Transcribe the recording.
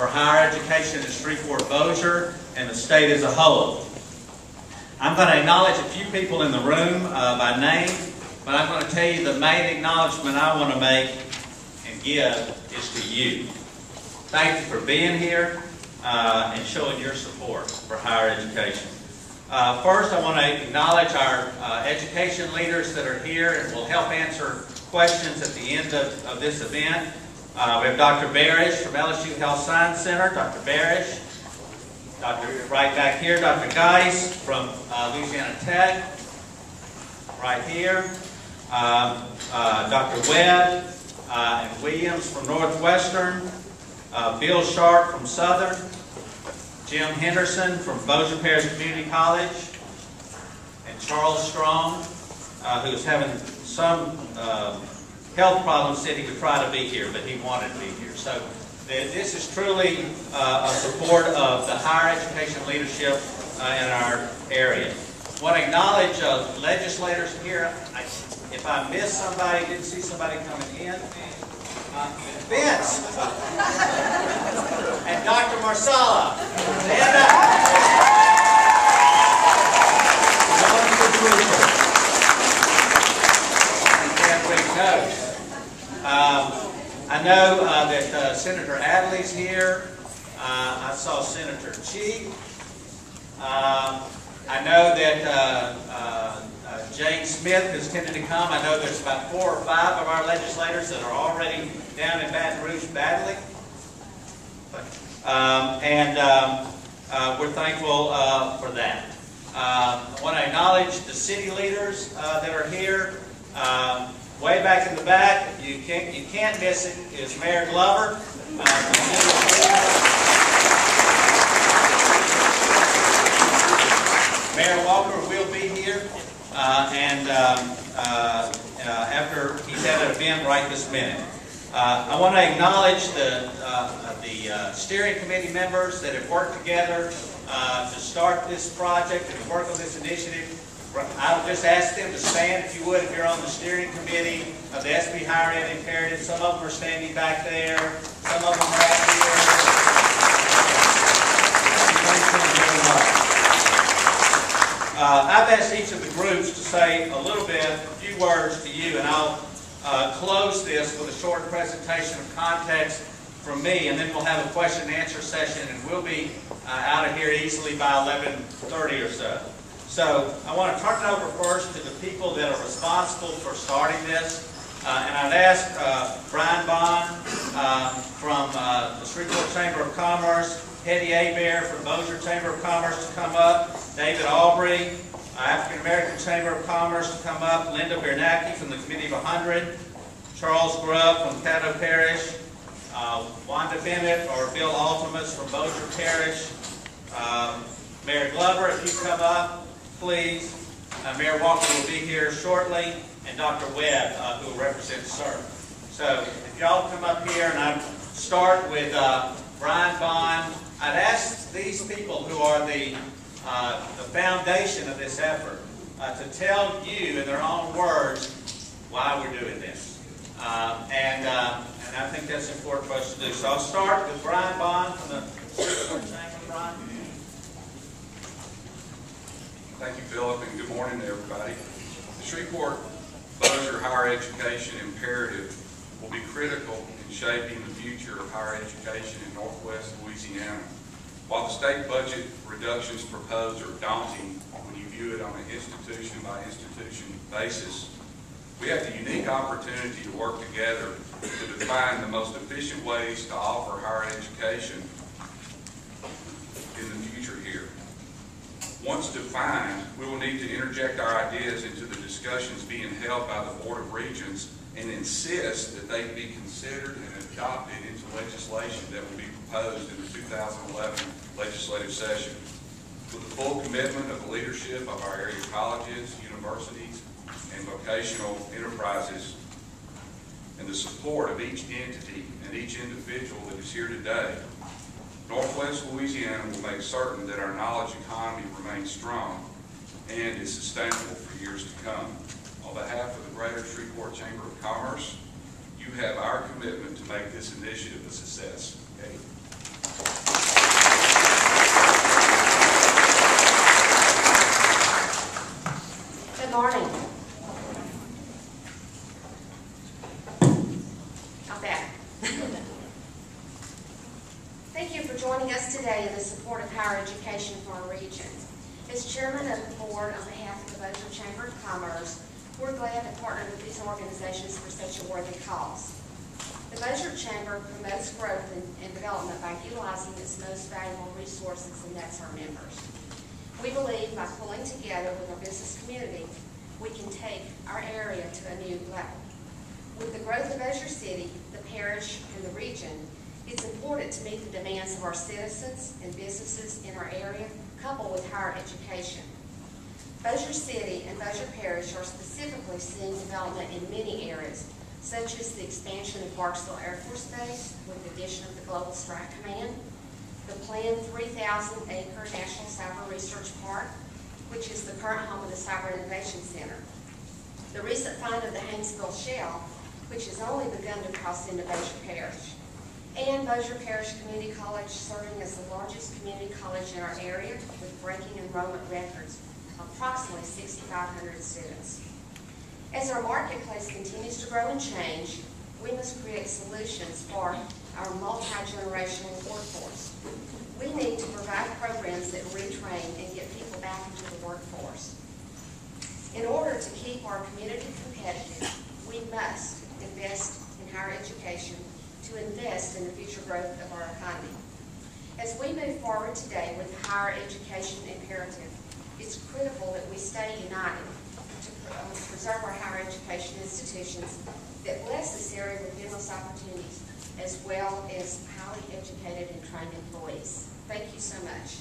for higher education in Shreveport-Bossier and the state as a whole. I'm going to acknowledge a few people in the room by name, but I'm going to tell you the main acknowledgement I want to make and give is to you. Thank you for being here and showing your support for higher education. First, I want to acknowledge our education leaders that are here and will help answer questions at the end of this event. We have Dr. Barish from LSU Health Science Center. Dr. Barish. Right back here, Dr. Geis from Louisiana Tech. Right here. Dr. Webb and Williams from Northwestern. Bill Sharp from Southern. Jim Henderson from Bossier Parish Community College. And Charles Strong, who's having some health problems, said he would try to be here, but he wanted to be here. So this is truly a support of the higher education leadership in our area. I want to acknowledge legislators here. If I missed somebody, didn't see somebody coming in, Vince and Dr. Marsala. Stand up. I know that Senator Adley's here. I saw Senator Cheek. I know that Jane Smith has tended to come. I know there's about 4 or 5 of our legislators that are already down in Baton Rouge battling. We're thankful for that. I want to acknowledge the city leaders that are here. Way back in the back, you can't miss it, is Mayor Glover. Mayor Walker will be here, after he's at an event right this minute. I want to acknowledge the steering committee members that have worked together to start this project and work on this initiative. I would just ask them to stand, if you would, if you're on the steering committee of the SB Higher Ed Imperative. Some of them are standing back there. Some of them are out here. I've asked each of the groups to say a few words to you, and I'll close this with a short presentation of context from me, and then we'll have a question and answer session, and we'll be out of here easily by 11:30 or so. So I want to turn it over first to the people that are responsible for starting this. And I'd ask Brian Bond from the Shreveport Chamber of Commerce, Hetty Abear from Bossier Chamber of Commerce to come up, David Aubrey, African American Chamber of Commerce to come up, Linda Bernacki from the Committee of 100, Charles Grubb from Caddo Parish, Wanda Bennett or Bill Altimus from Bossier Parish, Mayor Glover, if you come up, please. Mayor Walker will be here shortly, and Dr. Webb, who will represent CERN. So if y'all come up here, and I'd start with Brian Bond. I'd ask these people who are the foundation of this effort to tell you in their own words why we're doing this. And I think that's important for us to do. So I'll start with Brian Bond from the Shreveport Chamber. Brian. Thank you, Philip, and good morning to everybody. The Shreveport-Bossier Higher Education Imperative will be critical in shaping the future of higher education in Northwest Louisiana. While the state budget reductions proposed are daunting when you view it on an institution-by-institution basis, we have the unique opportunity to work together to define the most efficient ways to offer higher education in the future here. Once defined, we will need to interject our ideas into the discussions being held by the Board of Regents and insist that they be considered and adopted into legislation that will be proposed in the 2011 legislative session. With the full commitment of the leadership of our area colleges, universities, and vocational enterprises, and the support of each entity and each individual that is here today, Northwest Louisiana will make certain that our knowledge economy remains strong and is sustainable for years to come. On behalf of the Greater Shreveport Chamber of Commerce, you have our commitment to make this initiative a success. Okay? Thank you for joining us today in the support of higher education for our region. As chairman of the board on behalf of the Bossier Chamber of Commerce, we're glad to partner with these organizations for such a worthy cause. The Bossier Chamber promotes growth and development by utilizing its most valuable resources, and that's our members. We believe by pulling together with our business community, we can take our area to a new level. With the growth of Bossier City, the parish, and the region, it's important to meet the demands of our citizens and businesses in our area, coupled with higher education. Bossier City and Bossier Parish are specifically seeing development in many areas, such as the expansion of Barksville Air Force Base with the addition of the Global Strike Command, the planned 3,000-acre National Cyber Research Park, which is the current home of the Cyber Innovation Center, the recent find of the Haynesville Shell, which has only begun to cross into Bossier Parish, and Bossier Parish Community College serving as the largest community college in our area with breaking enrollment records of approximately 6,500 students. As our marketplace continues to grow and change, we must create solutions for our multi-generational workforce. We need to provide programs that retrain and get people back into the workforce. In order to keep our community competitive, we must invest in higher education to invest in the future growth of our economy. As we move forward today with the higher education imperative, it's critical that we stay united to preserve our higher education institutions that bless this area with endless opportunities, as well as highly educated and trained employees. Thank you so much.